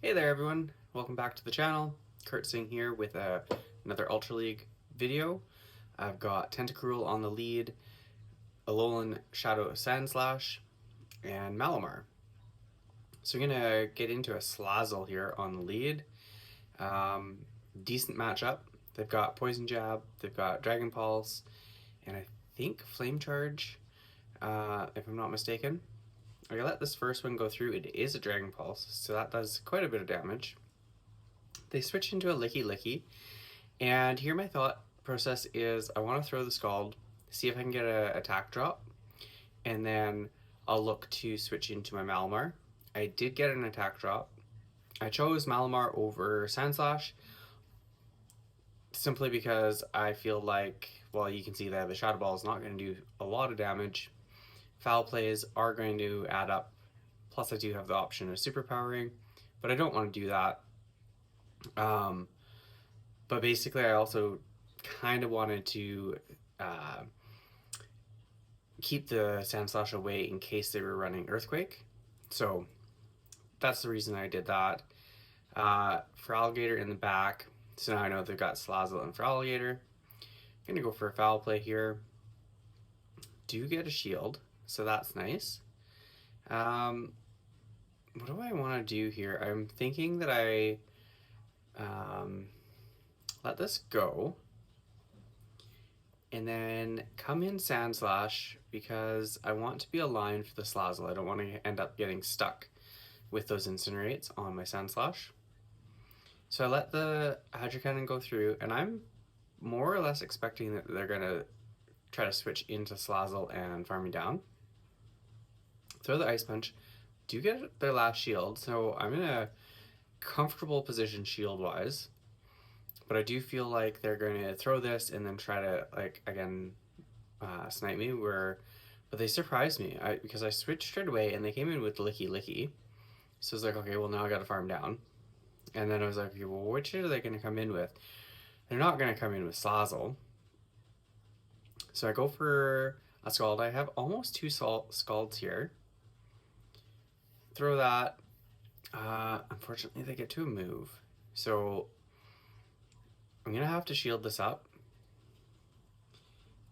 Hey there everyone, welcome back to the channel. Kurt Singh here with another Ultra League video. I've got Tentacruel on the lead, Alolan Shadow Sandslash, and Malamar. So we're gonna get into a Slazzle here on the lead. Um, Decent matchup. They've got Poison Jab, they've got Dragon Pulse, and I think Flame Charge, if I'm not mistaken. I let this first one go through. It is a Dragon Pulse, so that does quite a bit of damage. They switch into a Licky Licky, and here my thought process is I want to throw the Scald, see if I can get an attack drop, and then I'll look to switch into my Malamar. I did get an attack drop. I chose Malamar over Sandslash simply because I feel like, well, you can see that the Shadow Ball is not going to do a lot of damage. Foul plays are going to add up. Plus, I do have the option of superpowering, but I don't want to do that. But basically, I also kind of wanted to keep the Sandslash away in case they were running Earthquake. So that's the reason I did that. Feraligatr in the back. So now I know they've got Slazzle and Feraligatr. I'm going to go for a foul play here. Do get a shield, so that's nice. What do I want to do here? I'm thinking that I let this go and then come in Sandslash because I want to be aligned for the Slazzle. I don't want to end up getting stuck with those Incinerates on my Sandslash. So I let the Hydro Cannon go through, and I'm more or less expecting that they're going to try to switch into Slazzle and farm me down. Throw the Ice Punch. Do get their last shield, so I'm in a comfortable position shield-wise. But I do feel like they're going to throw this and then try to, like, again, snipe me. But they surprised me because I switched straight away and they came in with Licky Licky. So I was like, okay, well, now I got to farm down. And then I was like, okay, well, which are they going to come in with? They're not going to come in with Slazzle. So I go for a Scald. I have almost two Scalds here. Throw that. Unfortunately, they get to a move. So I'm going to have to shield this up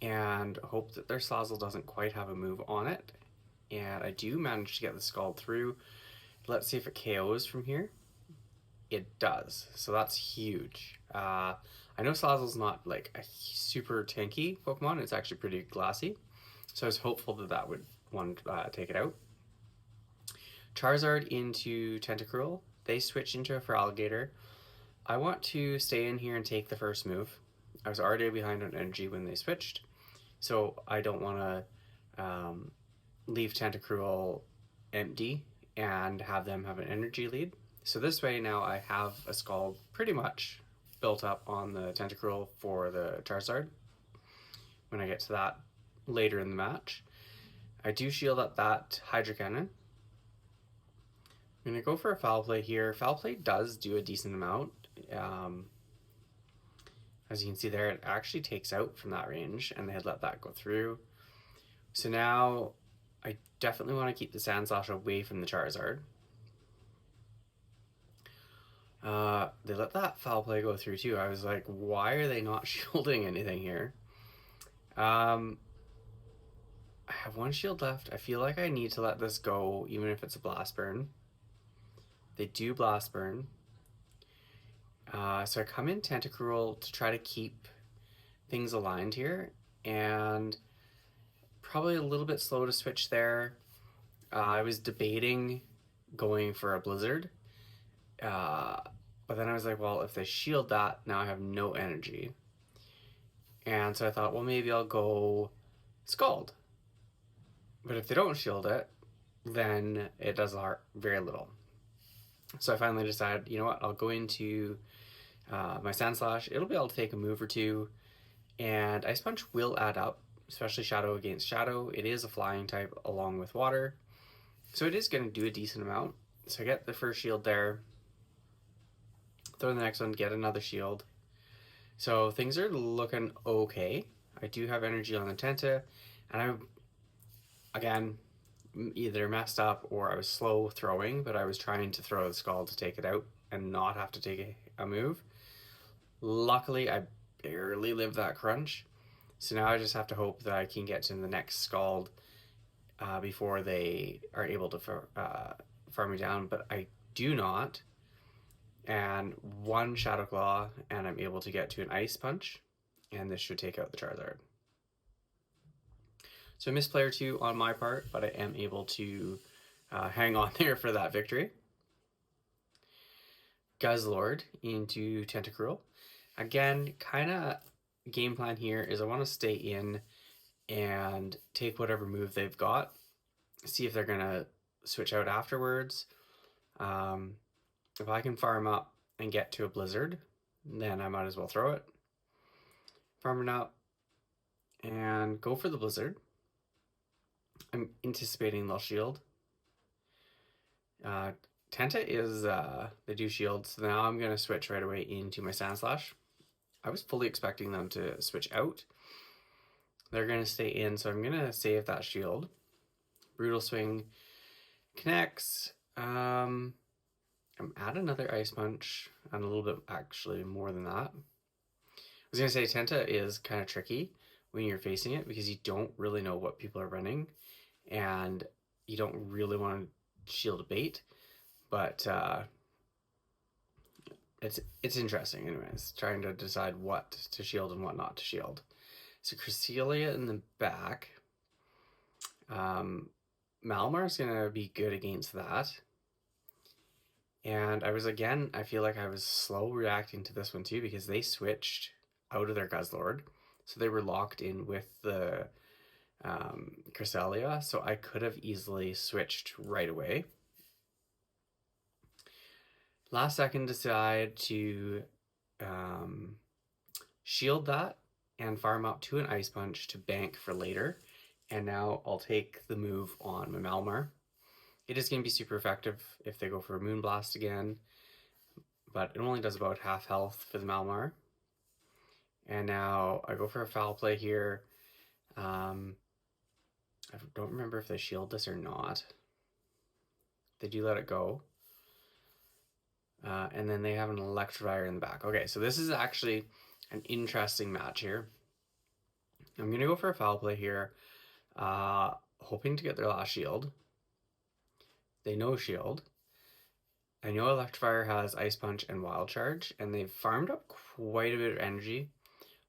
and hope that their Slazzle doesn't quite have a move on it. And I do manage to get the Scald through. Let's see if it KOs from here. It does, so that's huge. I know Slazzle's not like a super tanky Pokemon. It's actually pretty glassy. So I was hopeful that that would take it out. Charizard into Tentacruel. They switch into a Feraligatr. I want to stay in here and take the first move. I was already behind on energy when they switched, so I don't want to leave Tentacruel empty and have them have an energy lead. So this way now I have a Scald pretty much built up on the Tentacruel for the Charizard when I get to that later in the match. I do shield up that Hydro Cannon. I'm going to go for a Foul Play here. Foul Play does do a decent amount. As you can see there, it actually takes out from that range, and they had let that go through. So now I definitely want to keep the Sandslash away from the Charizard. They let that Foul Play go through too. I was like, why are they not shielding anything here? I have one shield left. I feel like I need to let this go, even if it's a Blast Burn. They do Blast Burn. So I come in Tentacruel to try to keep things aligned here, and probably a little bit slow to switch there. I was debating going for a Blizzard, but then I was like, well, if they shield that, now I have no energy. And so I thought, well, maybe I'll go Scald. But if they don't shield it, then it does very little. So I finally decided, you know what, I'll go into my Sandslash. It'll be able to take a move or two, and Ice Punch will add up, especially Shadow against Shadow. It is a flying type along with water, so it is going to do a decent amount. So I get the first shield there, throw the next one, get another shield. So things are looking okay. I do have energy on the Tenta, and again, either messed up or I was slow throwing, but I was trying to throw the Scald to take it out and not have to take a move. Luckily, I barely lived that crunch. So now I just have to hope that I can get to the next Scald before they are able to farm me down, but I do not. And one Shadow Claw, and I'm able to get to an Ice Punch, and this should take out the Charizard. So I missed player 2 on my part, but I am able to hang on there for that victory. Guzzlord into Tentacruel. Again, kind of game plan here is I want to stay in and take whatever move they've got, see if they're going to switch out afterwards. If I can farm up and get to a Blizzard, then I might as well throw it. Farming up and go for the Blizzard. I'm anticipating they'll shield. Tenta is, they do shield, so now I'm going to switch right away into my Sandslash. I was fully expecting them to switch out. They're going to stay in, so I'm going to save that shield. Brutal Swing connects. I'm at another Ice Punch, and a little bit actually more than that. I was going to say Tenta is kind of tricky when you're facing it because you don't really know what people are running, and you don't really want to shield a bait, but it's interesting anyways, trying to decide what to shield and what not to shield. So Cresselia in the back. Malamar is going to be good against that. And I feel like I was slow reacting to this one too because they switched out of their Guzzlord. So they were locked in with the Cresselia, so I could have easily switched right away. Last second decide to shield that and farm up to an Ice Punch to bank for later. And now I'll take the move on my Malamar. It is going to be super effective if they go for a Moonblast again, but it only does about half health for the Malamar. And now I go for a foul play here. I don't remember if they shield this or not. They do let it go. And then they have an Electivire in the back. Okay, so this is actually an interesting match here. I'm going to go for a foul play here, hoping to get their last shield. They no shield. I know Electivire has Ice Punch and Wild Charge, and they've farmed up quite a bit of energy.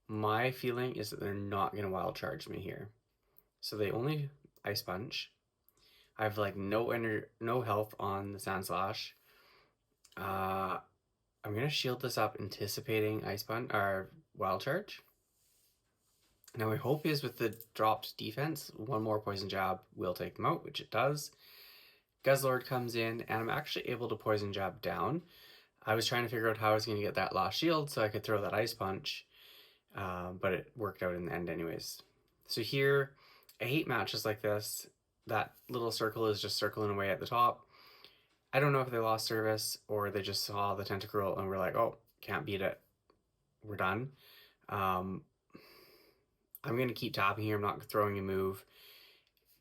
My feeling is that they're not going to Wild Charge me here. So they only Ice Punch. I have like no health on the Sandslash. I'm going to shield this up anticipating Ice Punch or Wild Charge. Now my hope is with the dropped defense, one more Poison Jab will take them out, which it does. Guzzlord comes in, and I'm actually able to Poison Jab down. I was trying to figure out how I was going to get that last shield so I could throw that Ice Punch, but it worked out in the end anyways. So here, I hate matches like this. That little circle is just circling away at the top. I don't know if they lost service or they just saw the Tentacruel and were like, oh, can't beat it. We're done. I'm going to keep tapping here. I'm not throwing a move.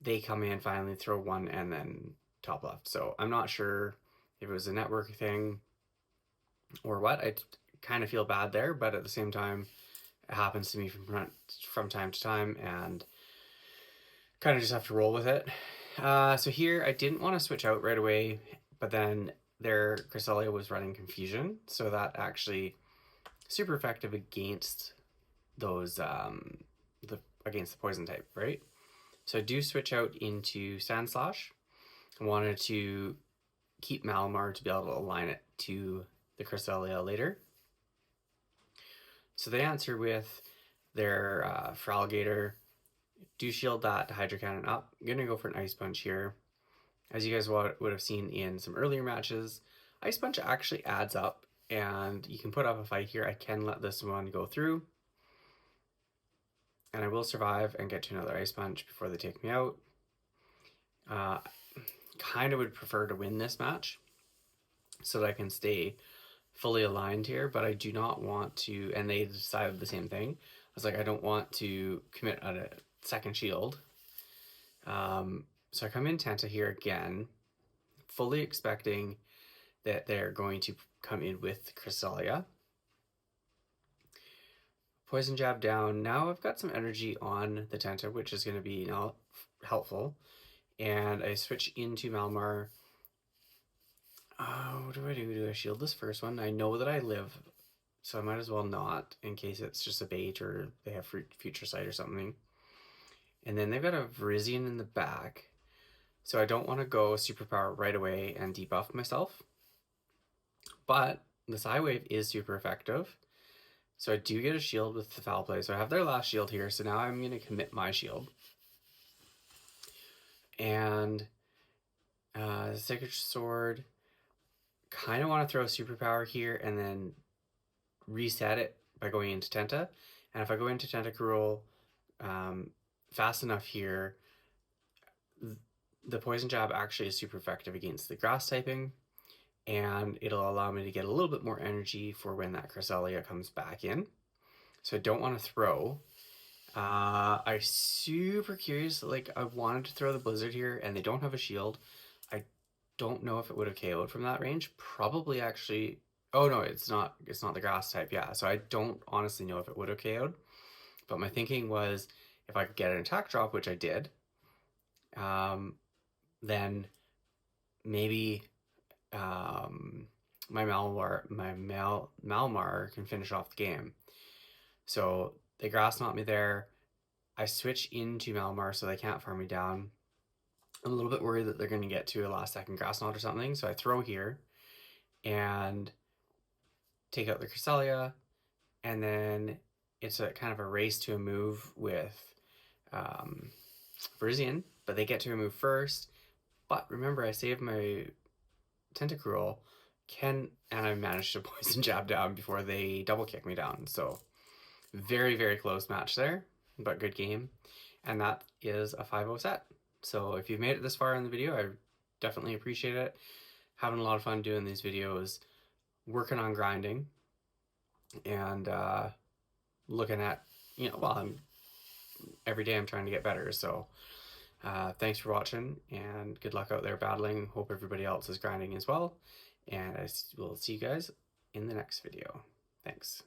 They come in, finally throw one, and then top left. So I'm not sure if it was a network thing or what. I kind of feel bad there, but at the same time, it happens to me from time to time, and kind of just have to roll with it. So here, I didn't want to switch out right away, but then their Cresselia was running Confusion, so that actually super effective against those against the poison type, right? So I do switch out into Sandslash. I wanted to keep Malamar to be able to align it to the Cresselia later. So they answer with their Feraligatr. Do shield that to Hydro Cannon up. I'm going to go for an Ice Punch here. As you guys would have seen in some earlier matches, Ice Punch actually adds up, and you can put up a fight here. I can let this one go through, and I will survive and get to another Ice Punch before they take me out. Kind of would prefer to win this match so that I can stay fully aligned here, but I do not want to, and they decided the same thing. I was like, I don't want to commit a second shield. So I come in Tenta here again, fully expecting that they're going to come in with Cresselia. Poison Jab down. Now I've got some energy on the Tenta, which is going to be now helpful. And I switch into Malamar. What do I do? Do I shield this first one? I know that I live, so I might as well not, in case it's just a bait or they have Future Sight or something. And then they've got a Virizion in the back, so I don't want to go Superpower right away and debuff myself. But the Psywave is super effective, so I do get a shield with the Foul Play. So I have their last shield here, so now I'm going to commit my shield. And Sacred Sword, kind of want to throw Superpower here and then reset it by going into Tenta. And if I go into Tentacruel fast enough here, the Poison Jab actually is super effective against the grass typing, and it'll allow me to get a little bit more energy for when that Cresselia comes back in. So I don't want to throw. I'm super curious, like I wanted to throw the Blizzard here and they don't have a shield. I don't know if it would have KO'd from that range. Probably actually, oh no, it's not the grass type, yeah. So I don't honestly know if it would have KO'd. But my thinking was if I could get an attack drop, which I did, then maybe my Malamar can finish off the game. So they grass knot me there. I switch into Malamar so they can't farm me down. I'm a little bit worried that they're going to get to a last second grass knot or something. So I throw here and take out the Cresselia. And then it's a kind of a race to a move with Virizion, but they get to a move first. But remember, I saved my Tentacruel, and I managed to Poison Jab down before they double kick me down. So very, very close match there, but good game. And that is a 5-0 set. So if you've made it this far in the video, I definitely appreciate it. Having a lot of fun doing these videos, working on grinding, and looking at, every day I'm trying to get better. So thanks for watching, and good luck out there battling. Hope everybody else is grinding as well. And I will see you guys in the next video. Thanks.